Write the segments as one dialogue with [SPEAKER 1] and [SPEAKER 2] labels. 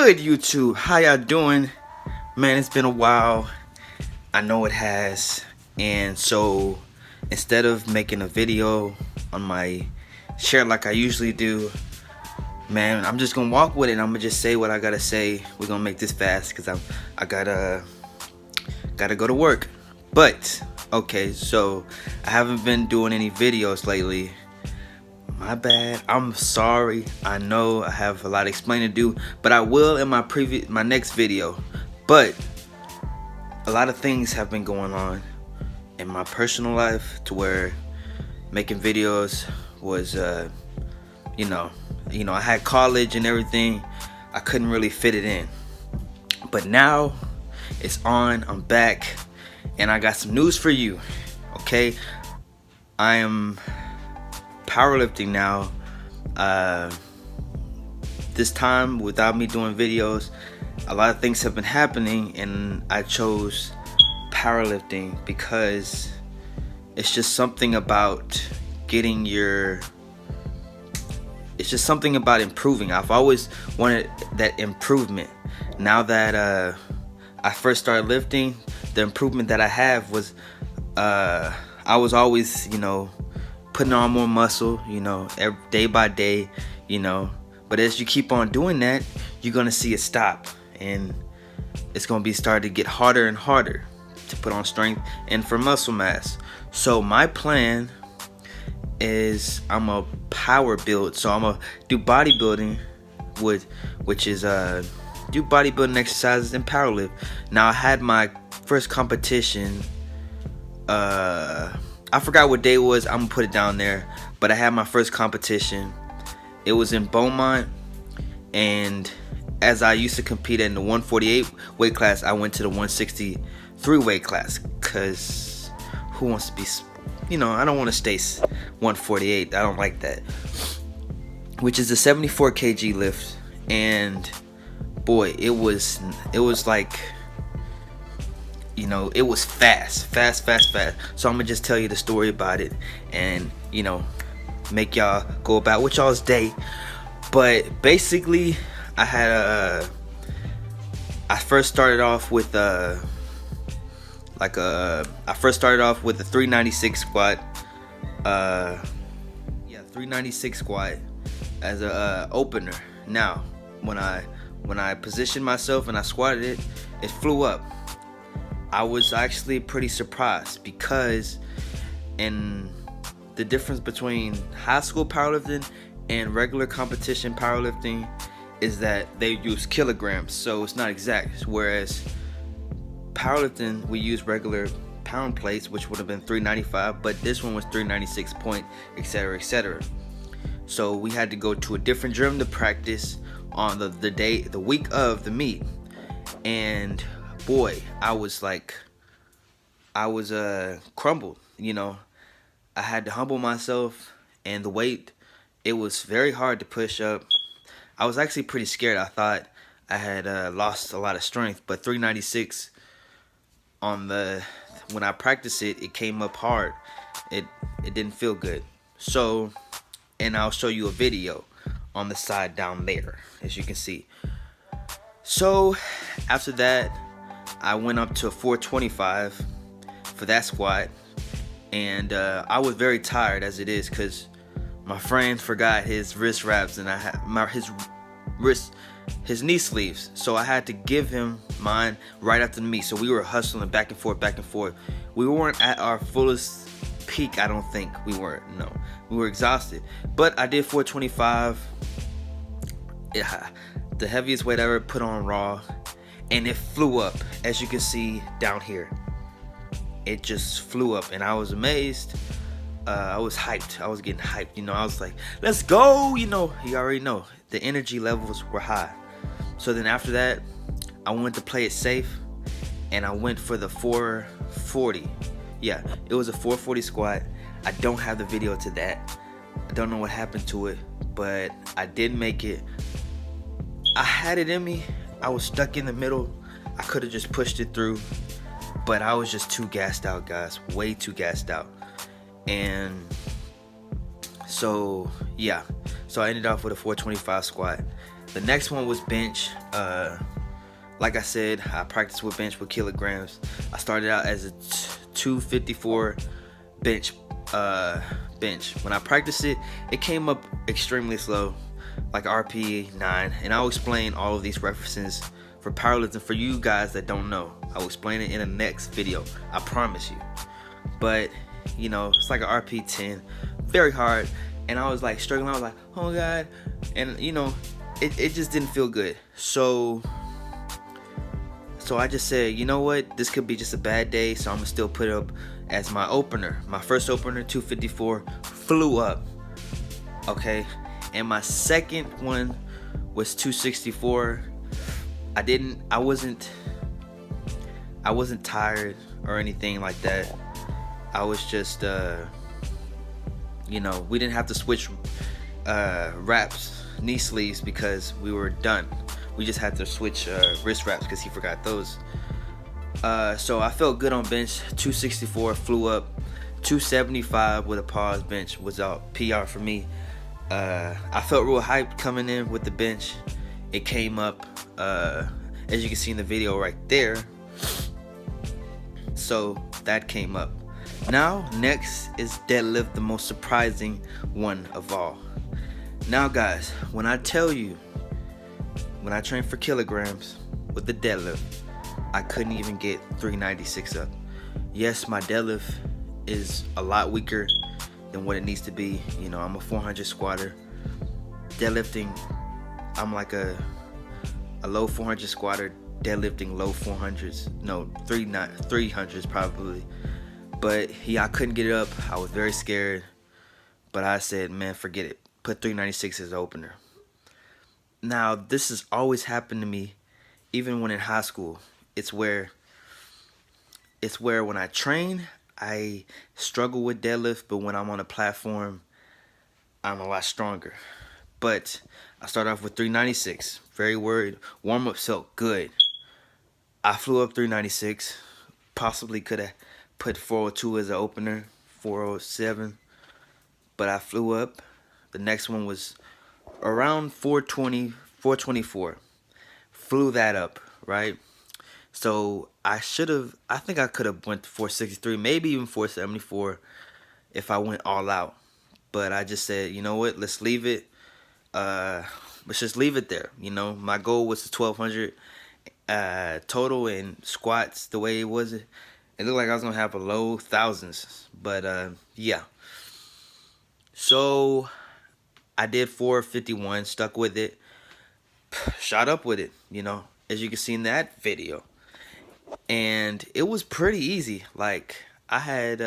[SPEAKER 1] good, YouTube? How y'all doing? Man, it's been a while. I know it has. And so instead of making a video on my share like I usually do, man, I'm just gonna walk with it. I'm gonna just say what I gotta say. We're gonna make this fast because I gotta go to work. But okay, so I haven't been doing any videos lately. My bad. I'm sorry. I know I have a lot of explaining to do, but I will in my next video. But a lot of things have been going on in my personal life to where making videos was you know, I had college and everything. I couldn't really fit it in. But now it's on. I'm back and I got some news for you. Okay? I am powerlifting now. This time without me doing videos, a lot of things have been happening and I chose powerlifting because it's just something about it's just something about improving. I've always wanted that improvement. Now that I first started lifting, the improvement that I have was I was always, putting on more muscle, every day by day, but as you keep on doing that, you're gonna see it stop, and it's gonna be starting to get harder and harder to put on strength and for muscle mass. So my plan is I'm a power build, so I'm gonna do bodybuilding which is do bodybuilding exercises and power lift. Now I had my first competition, I forgot what day it was. I'm gonna put it down there, but I had my first competition. It was in Beaumont, and as I used to compete in the 148 weight class, I went to the 163 weight class because who wants to be, I don't want to stay 148. I don't like that, which is a 74 kg lift. And boy, it was like, it was fast. So I'm gonna just tell you the story about it and make y'all go about with y'all's day. But basically I had I first started off with a 396 squat, 396 squat as a opener. Now when I positioned myself and I squatted it flew up. I was actually pretty surprised because in the difference between high school powerlifting and regular competition powerlifting is that they use kilograms, so it's not exact. Whereas powerlifting, we use regular pound plates, which would have been 395, but this one was 396 point, etc. So we had to go to a different gym to practice on the week of the meet, and boy, I was crumbled. I had to humble myself, and the weight, it was very hard to push up. I was actually pretty scared. I thought I had lost a lot of strength, but 396 when I practiced it came up hard. It didn't feel good. So, and I'll show you a video on the side down there, as you can see. So after that, I went up to a 425 for that squat, and I was very tired as it is because my friend forgot his wrist wraps and I had his knee sleeves, so I had to give him mine right after the meet. So we were hustling back and forth. We weren't at our fullest peak. I don't think we weren't. No, we were exhausted, but I did 425. The heaviest weight I ever put on raw, and it flew up, as you can see down here. It just flew up, and I was amazed. I was hyped. I was getting hyped. I was like, let's go. You already know the energy levels were high. So then after that, I wanted to play it safe, and I went for the 440. Yeah, it was a 440 squat. I don't have the video to that. I don't know what happened to it, but I did make it. I had it in me. I was stuck in the middle. I could have just pushed it through, but I was just too gassed out, guys. Way too gassed out. And so, yeah. So I ended off with a 425 squat. The next one was bench. Like I said, I practiced with bench with kilograms. I started out as a 254 bench. When I practiced it, it came up extremely slow, like RP 9. And I'll explain all of these references for powerlifting for you guys that don't know. I'll explain it in the next video, I promise you. But you know, it's like an RP 10, very hard. And I was like struggling. I was like, oh god. And you know, it just didn't feel good. So I just said, you know what, this could be just a bad day, so I'm gonna still put it up as my opener. My first opener, 254, flew up. Okay. And my second one was 264. I wasn't tired or anything like that. I was just you know, we didn't have to switch wraps, knee sleeves, because we were done. We just had to switch wrist wraps because he forgot those. So I felt good on bench. 264 flew up. 275 with a pause bench was out PR for me. I felt real hyped coming in with the bench. It came up, as you can see in the video right there. So that came up. Now next is deadlift, the most surprising one of all. Now guys, when I tell you, when I trained for kilograms with the deadlift, I couldn't even get 396 up. Yes, my deadlift is a lot weaker than what it needs to be. You know, I'm a 400 squatter. Deadlifting, I'm like a low 400 squatter, deadlifting low 400s. No, 300s probably. But yeah, I couldn't get it up. I was very scared. But I said, man, forget it. Put 396 as opener. Now, this has always happened to me, even when in high school. It's where when I train, I struggle with deadlift, but when I'm on a platform, I'm a lot stronger. But I started off with 396. Very worried. Warm-up felt good. I flew up 396. Possibly could have put 402 as an opener, 407. But I flew up. The next one was around 420, 424. Flew that up, right? So I think I could have went to 463, maybe even 474 if I went all out. But I just said, you know what, let's leave it. Let's just leave it there. You know, my goal was the 1200 total in squats. The way it was, it looked like I was gonna have a low thousands. But yeah. So I did 451, stuck with it, shot up with it, you know, as you can see in that video. And it was pretty easy. Like, I had,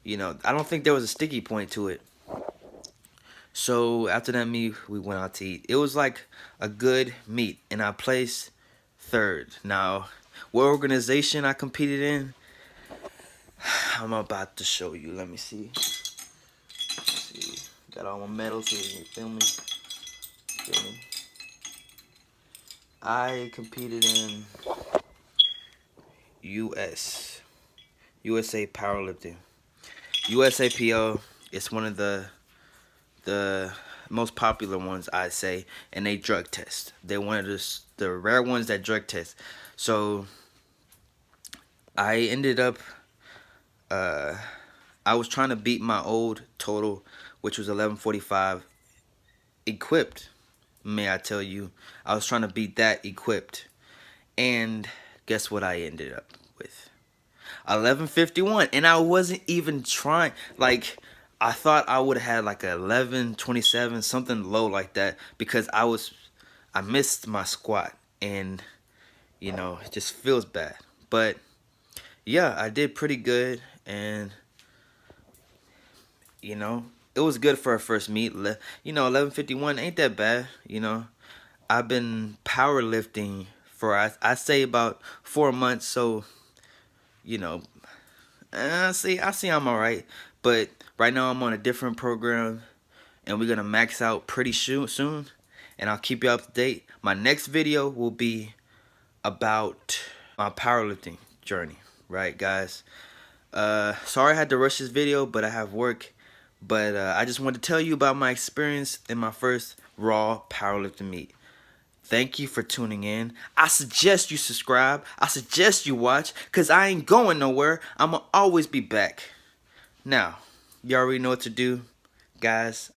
[SPEAKER 1] you know, I don't think there was a sticky point to it. So after that meet, we went out to eat. It was like a good meet, and I placed third. Now, what organization I competed in, I'm about to show you. Let me see. Got all my medals here. You feel me? I competed in USA Powerlifting. USAPL is one of the most popular ones, I'd say, and they drug test. They're one of the rare ones that drug test. So I ended up, I was trying to beat my old total, which was 1145 equipped. May I tell you, I was trying to beat that equipped. And guess what I ended up with? 1151. And I wasn't even trying. Like, I thought I would have had like a 1127, something low like that, because I missed my squat. And, you know, it just feels bad. But yeah, I did pretty good. And, you know, it was good for a first meet. You know, 1151 ain't that bad. You know, I've been powerlifting for I say about 4 months. So, you know, I see I'm all right. But right now I'm on a different program, and we're gonna max out pretty soon. And I'll keep you up to date. My next video will be about my powerlifting journey. Right, guys? Sorry I had to rush this video, but I have work. But I just wanted to tell you about my experience in my first raw powerlifting meat. Thank you for tuning in. I suggest you subscribe. I suggest you watch, because I ain't going nowhere. I'm going to always be back. Now, you already know what to do, guys.